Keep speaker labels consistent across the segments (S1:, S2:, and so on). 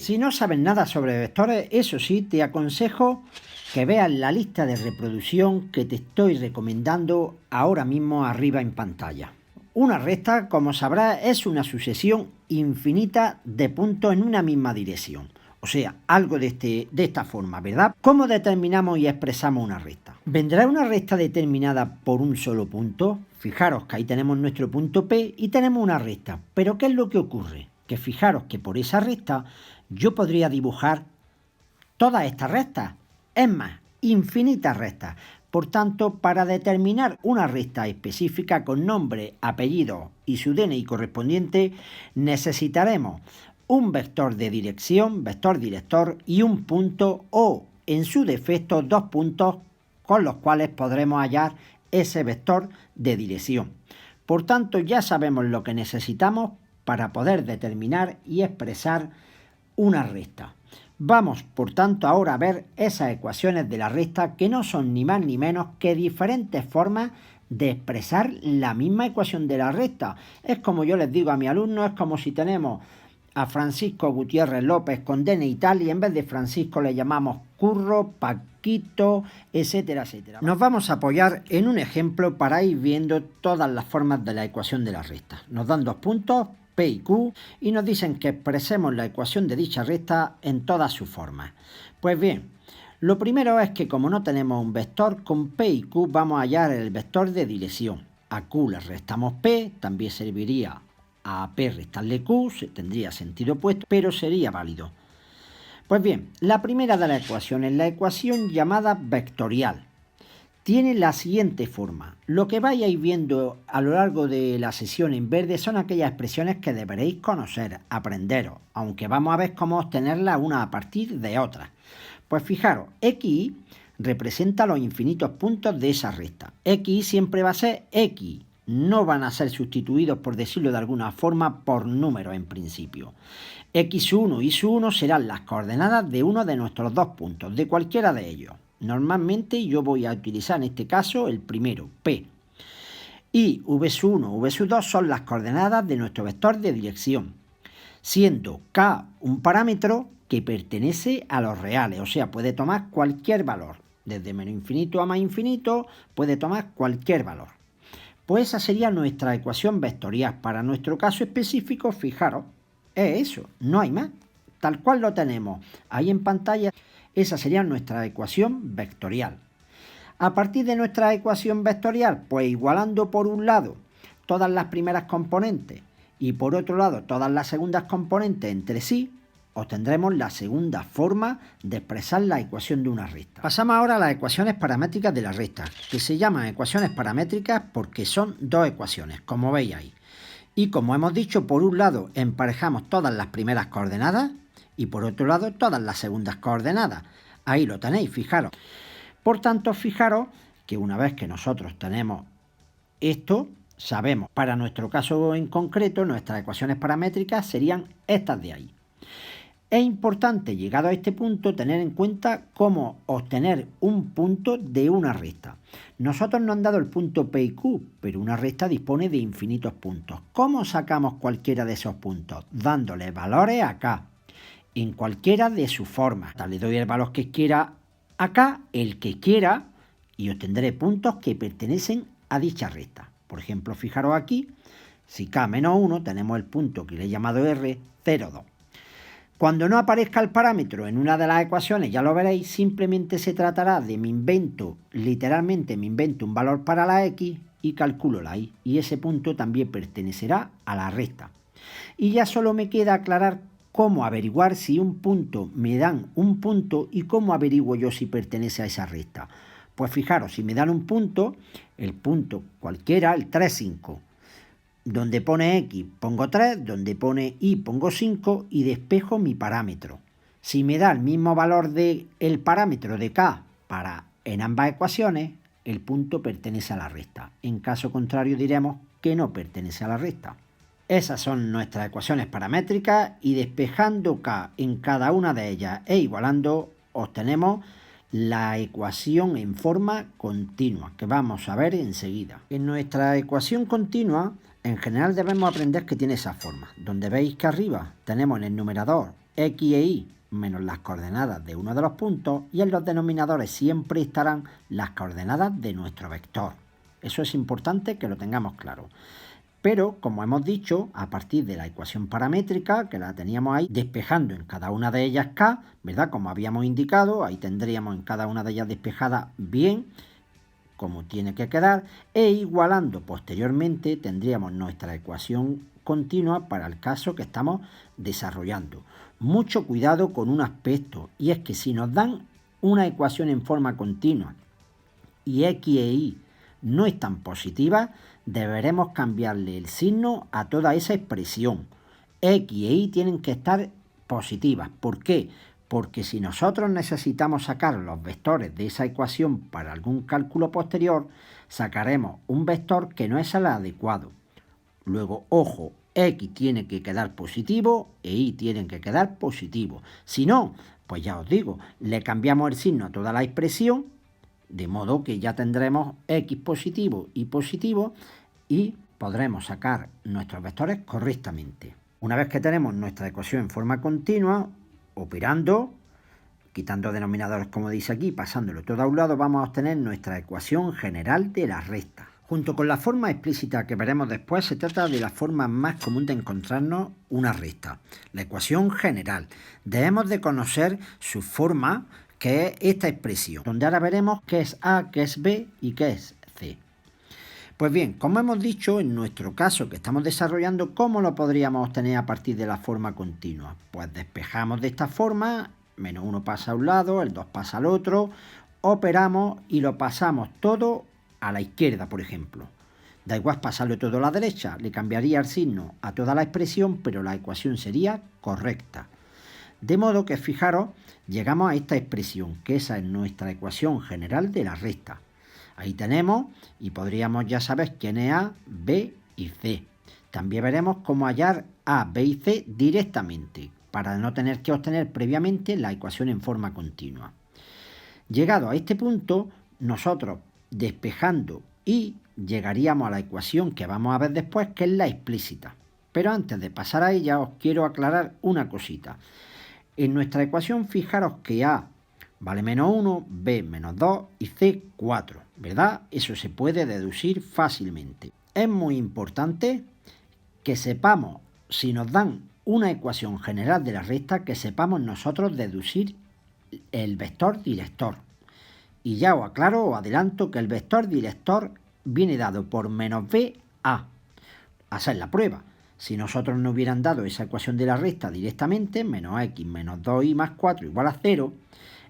S1: Si no sabes nada sobre vectores, eso sí, te aconsejo que veas la lista de reproducción que te estoy recomendando ahora mismo arriba en pantalla. Una recta, como sabrás, es una sucesión infinita de puntos en una misma dirección. O sea, algo de esta forma, ¿verdad? ¿Cómo determinamos y expresamos una recta? ¿Vendrá una recta determinada por un solo punto? Fijaros que ahí tenemos nuestro punto P y tenemos una recta. ¿Pero qué es lo que ocurre? Que fijaros que por esa recta yo podría dibujar todas estas rectas. Es más, infinitas rectas. Por tanto, para determinar una recta específica con nombre, apellido y su DNI correspondiente, necesitaremos un vector de dirección, vector director y un punto o, en su defecto, dos puntos con los cuales podremos hallar ese vector de dirección. Por tanto, ya sabemos lo que necesitamos para poder determinar y expresar una recta. Vamos, por tanto, ahora a ver esas ecuaciones de la recta que no son ni más ni menos que diferentes formas de expresar la misma ecuación de la recta. Es como yo les digo a mis alumnos, es como si tenemos a Francisco Gutiérrez López con DNI tal y en vez de Francisco le llamamos Curro, Paquito, etcétera, etcétera. Nos vamos a apoyar en un ejemplo para ir viendo todas las formas de la ecuación de la recta. Nos dan dos puntos, P y Q, y nos dicen que expresemos la ecuación de dicha recta en todas sus formas. Pues bien, lo primero es que como no tenemos un vector, con P y Q vamos a hallar el vector de dirección. A Q le restamos P, también serviría a P restarle Q, tendría sentido opuesto, pero sería válido. Pues bien, la primera de las ecuaciones, la ecuación llamada vectorial, tiene la siguiente forma. Lo que vais a ir viendo a lo largo de la sesión en verde son aquellas expresiones que deberéis conocer, aprenderos, aunque vamos a ver cómo obtenerlas una a partir de otras. Pues fijaros, X representa los infinitos puntos de esa recta. X siempre va a ser X, no van a ser sustituidos, por decirlo de alguna forma, por números en principio. X1 y su1 serán las coordenadas de uno de nuestros dos puntos, de cualquiera de ellos. Normalmente yo voy a utilizar en este caso el primero, P. Y V1, V2 son las coordenadas de nuestro vector de dirección, siendo K un parámetro que pertenece a los reales, o sea, puede tomar cualquier valor. Desde menos infinito a más infinito puede tomar cualquier valor. Pues esa sería nuestra ecuación vectorial. Para nuestro caso específico, fijaros, es eso, no hay más. Tal cual lo tenemos ahí en pantalla. Esa sería nuestra ecuación vectorial. A partir de nuestra ecuación vectorial, pues igualando por un lado todas las primeras componentes y por otro lado todas las segundas componentes entre sí, obtendremos la segunda forma de expresar la ecuación de una recta. Pasamos ahora a las ecuaciones paramétricas de la recta, que se llaman ecuaciones paramétricas porque son dos ecuaciones, como veis ahí. Y como hemos dicho, por un lado emparejamos todas las primeras coordenadas y por otro lado todas las segundas coordenadas. Ahí lo tenéis, fijaros. Por tanto, fijaros que una vez que nosotros tenemos esto, sabemos, para nuestro caso en concreto, nuestras ecuaciones paramétricas serían estas de ahí. Es importante, llegado a este punto, tener en cuenta cómo obtener un punto de una recta. Nosotros nos han dado el punto P y Q, pero una recta dispone de infinitos puntos. ¿Cómo sacamos cualquiera de esos puntos? Dándole valores a K, en cualquiera de sus formas. Le doy el valor que quiera a K, el que quiera, y obtendré puntos que pertenecen a dicha recta. Por ejemplo, fijaros aquí, si K menos 1, tenemos el punto que le he llamado R, 0, 2. Cuando no aparezca el parámetro en una de las ecuaciones, ya lo veréis, simplemente se tratará de literalmente me invento un valor para la X y calculo la Y. Y ese punto también pertenecerá a la recta. Y ya solo me queda aclarar cómo averiguar si un punto me dan un punto y cómo averiguo yo si pertenece a esa recta. Pues fijaros, si me dan un punto, el punto cualquiera, el 3, 5. Donde pone X pongo 3, donde pone Y pongo 5 y despejo mi parámetro. Si me da el mismo valor del parámetro de K en ambas ecuaciones, el punto pertenece a la recta. En caso contrario diremos que no pertenece a la recta. Esas son nuestras ecuaciones paramétricas y despejando K en cada una de ellas e igualando obtenemos la ecuación en forma continua, que vamos a ver enseguida. En nuestra ecuación continua, en general debemos aprender que tiene esa forma, donde veis que arriba tenemos en el numerador x e y menos las coordenadas de uno de los puntos, y en los denominadores siempre estarán las coordenadas de nuestro vector. Eso es importante que lo tengamos claro. Pero, como hemos dicho, a partir de la ecuación paramétrica, que la teníamos ahí, despejando en cada una de ellas k, ¿verdad? Como habíamos indicado, ahí tendríamos en cada una de ellas despejada bien, como tiene que quedar, e igualando posteriormente tendríamos nuestra ecuación continua para el caso que estamos desarrollando. Mucho cuidado con un aspecto, y es que si nos dan una ecuación en forma continua y x e y no están positivas, deberemos cambiarle el signo a toda esa expresión. X e y tienen que estar positivas. ¿Por qué? Porque si nosotros necesitamos sacar los vectores de esa ecuación para algún cálculo posterior, sacaremos un vector que no es el adecuado. Luego, ojo, X tiene que quedar positivo e Y tienen que quedar positivo. Si no, pues ya os digo, le cambiamos el signo a toda la expresión, de modo que ya tendremos X positivo y positivo y podremos sacar nuestros vectores correctamente. Una vez que tenemos nuestra ecuación en forma continua, operando, quitando denominadores como dice aquí, pasándolo todo a un lado, vamos a obtener nuestra ecuación general de la recta. Junto con la forma explícita que veremos después, se trata de la forma más común de encontrarnos una recta, la ecuación general. Debemos de conocer su forma, que es esta expresión, donde ahora veremos qué es A, qué es B y qué es C. Pues bien, como hemos dicho, en nuestro caso que estamos desarrollando, ¿cómo lo podríamos obtener a partir de la forma continua? Pues despejamos de esta forma, menos 1 pasa a un lado, el 2 pasa al otro, operamos y lo pasamos todo a la izquierda, por ejemplo. Da igual pasarlo todo a la derecha, le cambiaría el signo a toda la expresión, pero la ecuación sería correcta. De modo que, fijaros, llegamos a esta expresión, que esa es nuestra ecuación general de la recta. Ahí tenemos, y podríamos ya saber quién es A, B y C. También veremos cómo hallar A, B y C directamente, para no tener que obtener previamente la ecuación en forma continua. Llegado a este punto, nosotros despejando y llegaríamos a la ecuación que vamos a ver después, que es la explícita. Pero antes de pasar a ella, os quiero aclarar una cosita. En nuestra ecuación, fijaros que A vale menos 1, B menos 2 y C 4, ¿verdad? Eso se puede deducir fácilmente. Es muy importante que sepamos, si nos dan una ecuación general de la recta, que sepamos nosotros deducir el vector director. Y ya os aclaro, os adelanto que el vector director viene dado por menos b a. Hacer la prueba. Si nosotros no hubieran dado esa ecuación de la recta directamente, menos x menos 2y más 4 igual a 0,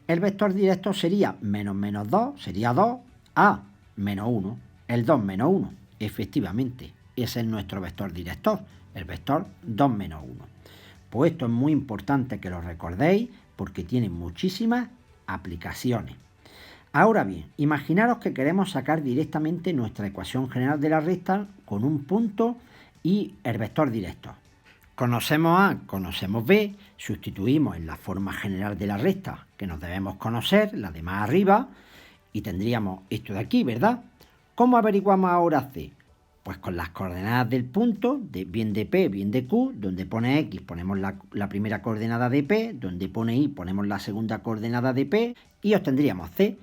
S1: el vector directo sería menos menos 2, sería 2, a menos 1, el 2 menos 1. Efectivamente, ese es nuestro vector director, el vector 2 menos 1. Pues esto es muy importante que lo recordéis porque tiene muchísimas aplicaciones. Ahora bien, imaginaros que queremos sacar directamente nuestra ecuación general de la recta con un punto y el vector directo. Conocemos A, conocemos B, sustituimos en la forma general de la recta que nos debemos conocer, la de más arriba, y tendríamos esto de aquí, ¿verdad? ¿Cómo averiguamos ahora C? Pues con las coordenadas del punto, bien de P, bien de Q, donde pone X ponemos la primera coordenada de P, donde pone Y ponemos la segunda coordenada de P y obtendríamos C.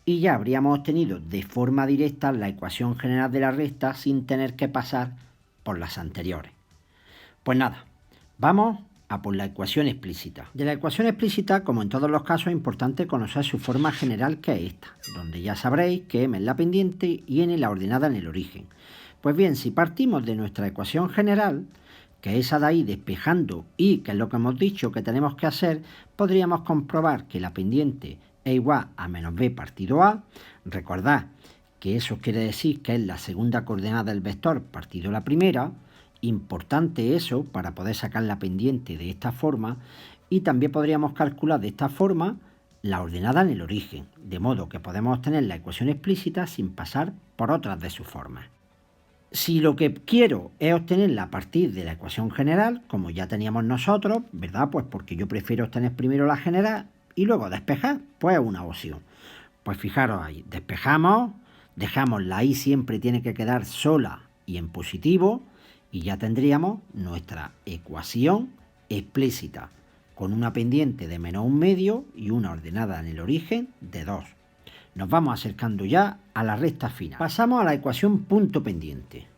S1: Y ya habríamos obtenido de forma directa la ecuación general de la recta sin tener que pasar por las anteriores. Pues nada, vamos a por la ecuación explícita. De la ecuación explícita, como en todos los casos, es importante conocer su forma general, que es esta, donde ya sabréis que M es la pendiente y N la ordenada en el origen. Pues bien, si partimos de nuestra ecuación general, que es esa de ahí despejando y, que es lo que hemos dicho que tenemos que hacer, podríamos comprobar que la pendiente es igual a menos b partido a. Recordad que eso quiere decir que es la segunda coordenada del vector partido la primera. Importante eso para poder sacar la pendiente de esta forma, y también podríamos calcular de esta forma la ordenada en el origen, de modo que podemos obtener la ecuación explícita sin pasar por otras de sus formas. Si lo que quiero es obtenerla a partir de la ecuación general, como ya teníamos nosotros, ¿verdad? Pues porque yo prefiero obtener primero la general y luego despejar, pues es una opción. Pues fijaros ahí, despejamos, dejamos la y siempre tiene que quedar sola y en positivo, y ya tendríamos nuestra ecuación explícita. con una pendiente de -1/2 y una ordenada en el origen de 2. Nos vamos acercando ya a la recta final. Pasamos a la ecuación punto pendiente,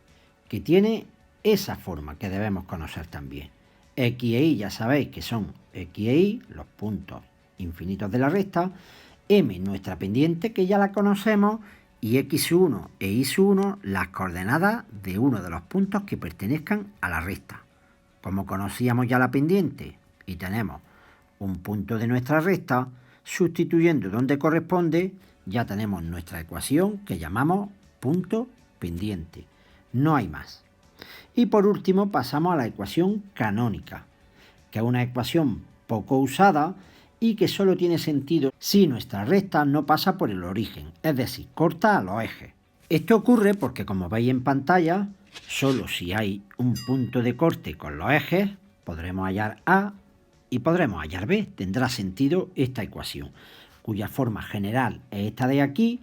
S1: que tiene esa forma que debemos conocer también. X e Y ya sabéis que son X e Y, los puntos infinitos de la recta, M nuestra pendiente que ya la conocemos y X1 e Y1 las coordenadas de uno de los puntos que pertenezcan a la recta. Como conocíamos ya la pendiente y tenemos un punto de nuestra recta, sustituyendo donde corresponde, ya tenemos nuestra ecuación que llamamos punto pendiente. No hay más. Y por último pasamos a la ecuación canónica, que es una ecuación poco usada y que solo tiene sentido si nuestra recta no pasa por el origen, es decir, corta a los ejes. Esto ocurre porque, como veis en pantalla, solo si hay un punto de corte con los ejes podremos hallar A y podremos hallar B. Tendrá sentido esta ecuación, cuya forma general es esta de aquí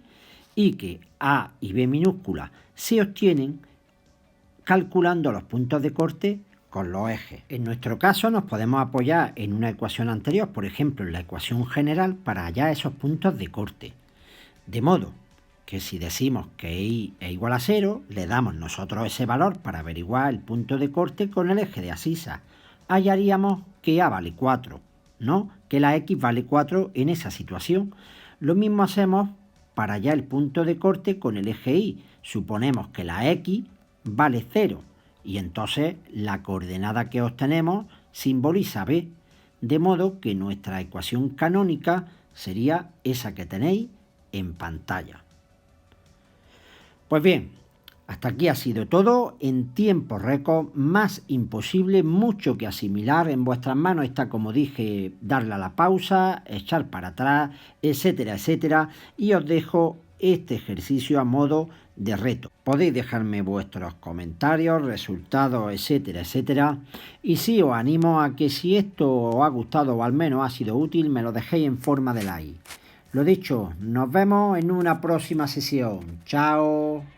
S1: y que A y B minúsculas se obtienen calculando los puntos de corte con los ejes. En nuestro caso nos podemos apoyar en una ecuación anterior, por ejemplo en la ecuación general, para hallar esos puntos de corte. De modo que si decimos que y es igual a 0, le damos nosotros ese valor para averiguar el punto de corte con el eje de abscisa. Hallaríamos que A vale 4, ¿no? Que la X vale 4 en esa situación. Lo mismo hacemos para hallar el punto de corte con el eje Y. Suponemos que la X vale 0 y entonces la coordenada que obtenemos simboliza B, de modo que nuestra ecuación canónica sería esa que tenéis en pantalla. Pues bien, hasta aquí ha sido todo en tiempo récord, más imposible, mucho que asimilar. En vuestras manos está, como dije, darle a la pausa, echar para atrás, etcétera, etcétera, y os dejo este ejercicio a modo de reto. Podéis dejarme vuestros comentarios, resultados, etcétera, etcétera, y sí os animo a que si esto os ha gustado o al menos ha sido útil, me lo dejéis en forma de like. Lo dicho, nos vemos en una próxima sesión. Chao.